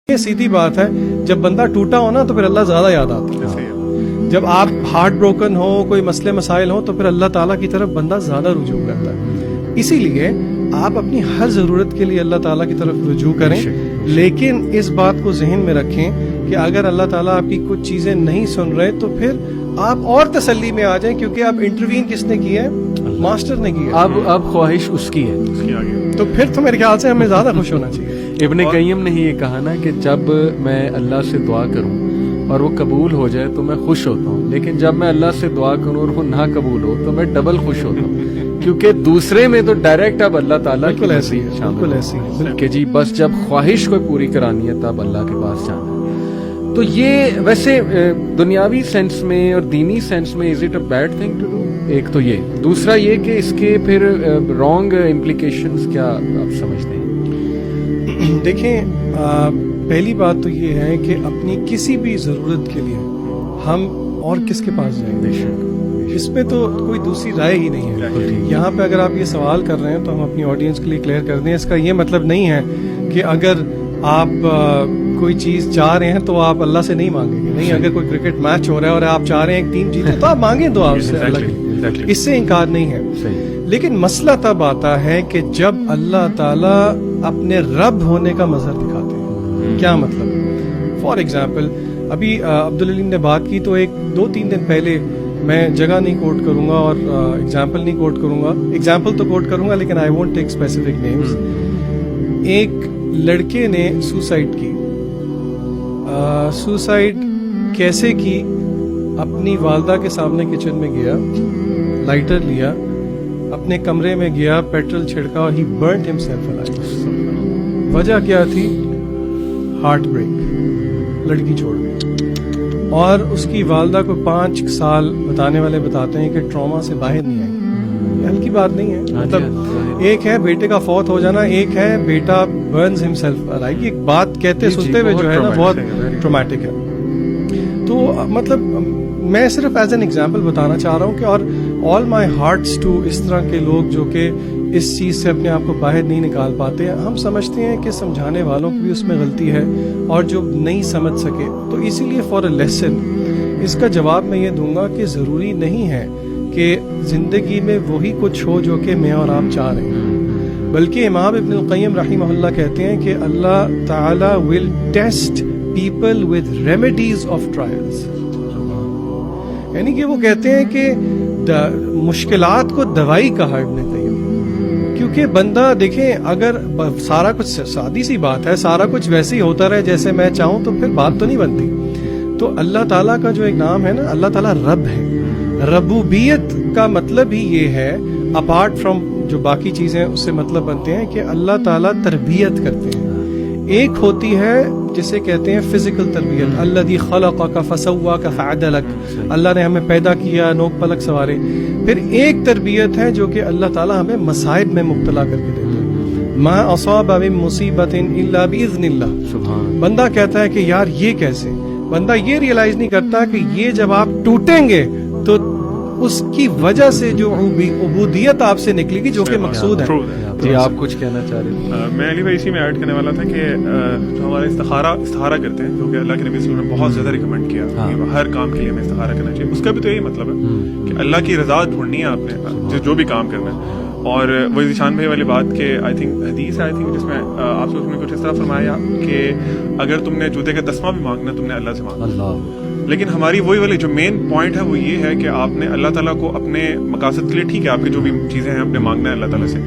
یہ سیدھی بات ہے، جب بندہ ٹوٹا ہو نا تو پھر اللہ زیادہ یاد آتا ہے. جب آپ ہارٹ بروکن ہو، کوئی مسئلے مسائل ہو، تو پھر اللہ تعالیٰ کی طرف بندہ زیادہ رجوع کرتا ہے. اسی لیے آپ اپنی ہر ضرورت کے لیے اللہ تعالیٰ کی طرف رجوع کریں، لیکن اس بات کو ذہن میں رکھیں کہ اگر اللہ تعالیٰ آپ کی کچھ چیزیں نہیں سن رہے تو پھر آپ اور تسلی میں آ جائیں، کیونکہ آپ انٹروین کس نے کی ہے؟ ماسٹر نے کی ہے. اب خواہش اس کی ہے، تو پھر تو میرے خیال سے ہمیں زیادہ خوش ہونا چاہیے. ابن قیم نے یہ کہا نا کہ جب میں اللہ سے دعا کروں اور وہ قبول ہو جائے تو میں خوش ہوتا ہوں، لیکن جب میں اللہ سے دعا کروں اور وہ نہ قبول ہو تو میں ڈبل خوش ہوتا ہوں، کیونکہ دوسرے میں تو ڈائریکٹ اب اللہ تعالیٰ کی ایسی کہ جی بس جب خواہش کو پوری کرانی ہے تب اللہ کے پاس جانا. تو یہ ویسے دنیاوی سینس میں اور دینی سینس میں is it a bad thing to do? ایک تو یہ، دوسرا یہ کہ اس کے پھر رانگ امپلیکیشنز کیا آپ سمجھتے ہیں؟ دیکھیں، پہلی بات تو یہ ہے کہ اپنی کسی بھی ضرورت کے لیے ہم اور کس کے پاس جائیں گے؟ اس پہ تو کوئی دوسری رائے ہی نہیں ہے. یہاں پہ اگر آپ یہ سوال کر رہے ہیں تو ہم اپنی آڈینس کے لیے کلیئر کر دیں، اس کا یہ مطلب نہیں ہے کہ اگر آپ کوئی چیز چاہ رہے ہیں تو آپ اللہ سے نہیں مانگیں گے. نہیں، اگر کوئی کرکٹ میچ ہو رہا ہے اور آپ چاہ رہے ہیں ایک ٹیم جیتے تو آپ مانگیں دعا اس سے، اللہ کی، اس سے انکار نہیں ہے. لیکن مسئلہ تب آتا ہے کہ جب اللہ تعالیٰ اپنے رب ہونے کا مظہر دکھاتے ہیں. کیا مطلب؟ فار ایگزامپل ابھی عبدالعلیم نے بات کی تو ایک 2-3 دن پہلے، میں جگہ نہیں کوٹ کروں گا اور ایگزامپل نہیں کوٹ کروں گا، ایگزامپل تو کوٹ کروں گا لیکن I won't take specific names. ایک لڑکے نے سوسائڈ کی. سوسائڈ کیسے کی؟ اپنی والدہ کے سامنے کچن میں گیا، لائٹر لیا، اپنے کمرے میں گیا، پیٹرول چھڑکا اور ہی برنٹ ہمسیلف الائیو. وجہ کیا تھی؟ ہارٹ بریک، لڑکی چھوڑ گئی. اور اس کی والدہ کو 5 سال بتانے والے بتاتے ہیں کہ ٹراما سے باہر نہیں آئی. یہ ہلکی بات نہیں ہے. مطلب ایک ہے بیٹے کا فوت ہو جانا، ایک ہے بیٹا برنز ہمسیلف الائیو. ایک بات کہتے سنتے ہوئے جو ہے نا بہت ٹرامیٹک ہے. تو مطلب میں صرف ایز این ایگزامپل بتانا چاہ رہا ہوں کہ اور آل مائی ہارٹس ٹو اس طرح کے لوگ جو کہ اس چیز سے اپنے آپ کو باہر نہیں نکال پاتے. ہم سمجھتے ہیں کہ سمجھانے والوں کی بھی اس میں غلطی ہے اور جو نہیں سمجھ سکے، تو اسی لیے فار اے لیسن اس کا جواب میں یہ دوں گا کہ ضروری نہیں ہے کہ زندگی میں وہی کچھ ہو جو کہ میں اور آپ چاہ رہے ہیں، بلکہ امام ابن القیم رحمہ اللہ کہتے ہیں کہ اللہ تعالی will test people with remedies of trials. یعنی کہ وہ کہتے ہیں کہ مشکلات کو دوائی کہا ابن قیم، کیونکہ بندہ دیکھیں اگر سارا کچھ، سادی سی بات ہے، سارا کچھ ویسے ہی ہوتا رہے جیسے میں چاہوں تو پھر بات تو نہیں بنتی. تو اللہ تعالیٰ کا جو ایک نام ہے نا، اللہ تعالیٰ رب ہے. ربوبیت کا مطلب ہی یہ ہے، اپارٹ فرام جو باقی چیزیں اس سے مطلب بنتے ہیں، کہ اللہ تعالیٰ تربیت کرتے ہیں. ایک ہوتی ہے جسے کہتے ہیں فزیکل تربیت، الذی خلقک فسواک فعدلک، اللہ نے ہمیں پیدا کیا، نوک پلک سوارے. پھر ایک تربیت ہے جو کہ اللہ تعالیٰ ہمیں مصائب میں مبتلا کر کے دیتے ہیں. ما اصاب من مصیبت الا باذن اللہ. بندہ کہتا ہے کہ یار یہ کیسے؟ بندہ یہ ریئلائز نہیں کرتا کہ یہ جب آپ ٹوٹیں گے تو اس کی وجہ سے جو عبودیت آپ سے نکلے گی جو کہ مقصود ہے. جی آپ کچھ کہنا چاہ رہے ہیں؟ میں علی بھائی اسی میں ایڈ کرنے والا تھا کہ جو ہمارے استخارہ کرتے ہیں، جو کہ اللہ کے نبی صلی اللہ علیہ وسلم نے بہت زیادہ ریکمینڈ کیا کہ ہر کام کے لیے ہمیں استخارہ کرنا چاہیے. اس کا بھی تو یہی مطلب ہے کہ اللہ کی رضا ڈھونڈنی ہے آپ نے جو بھی کام کرنا ہے. اور وہ ذیشان بھائی والی بات کہ آئی تھنک حدیث ہے جس میں آپ سے اس میں کچھ اس طرح فرمایا کہ اگر تم نے جوتے کا تسمہ بھی مانگنا تم نے اللہ سے مانگنا. لیکن ہماری وہی والی جو مین پوائنٹ ہے وہ یہ ہے کہ آپ نے اللہ تعالیٰ کو اپنے مقاصد کے لیے، ٹھیک ہے آپ کی جو بھی چیزیں ہیں اپنے مانگنا ہے اللہ تعالیٰ سے،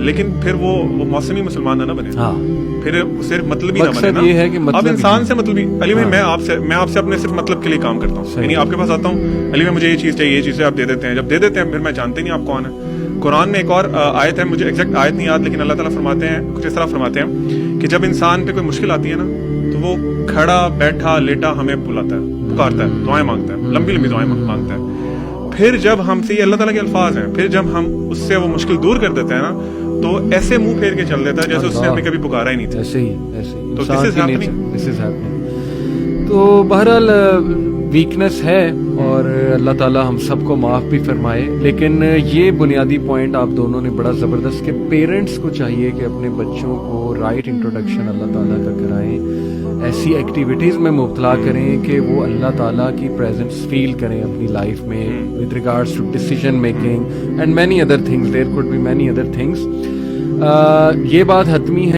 لیکن پھر وہ موسمی مسلمان نہ بنے، پھر صرف مطلب ہی نہ بنے نا. اب انسان سے مطلب علی بھائی میں آپ سے اپنے صرف مطلب کے لیے کام کرتا ہوں. یعنی آپ کے پاس آتا ہوں، علی بھائی مجھے یہ چیز چاہیے، یہ چیزیں آپ دے دیتے ہیں. جب دے دیتے ہیں پھر میں جانتے نہیں آپ کون ہیں. قرآن میں ایک اور آیت ہے، مجھے ایگزیکٹ آیت نہیں یاد، لیکن اللہ تعالیٰ فرماتے ہیں کچھ اس طرح فرماتے ہیں کہ جب انسان پہ کوئی مشکل آتی ہے نا تو وہ کھڑا بیٹھا لیٹا ہمیں بلاتا ہے، پکارتا ہے، دعائیں مانگتا ہے، لمبی لمبی دعائیں مانگتا ہے. پھر جب ہم سے، یہ اللہ تعالیٰ کے الفاظ ہیں، پھر جب ہم اس سے وہ مشکل دور کر دیتے ہیں نا تو ایسے منہ پھیر کے چل دیتا ہے جیسے اس نے ہمیں کبھی پکارا ہی نہیں تھا. ایسے ہی تو دس از ہیپننگ. تو بہرحال ویکنس ہے اور اللہ تعالیٰ ہم سب کو معاف بھی فرمائے. لیکن یہ بنیادی پوائنٹ آپ دونوں نے بڑا زبردست کہ پیرنٹس کو چاہیے کہ اپنے بچوں کو رائٹ انٹروڈکشن اللہ تعالیٰ کا کرائیں. ایسی ایکٹیویٹیز میں مبتلا کریں کہ وہ اللہ تعالیٰ کی پریزنس فیل کریں اپنی لائف میں with regards to decision making and many other things. There could be many other things. یہ بات حتمی ہے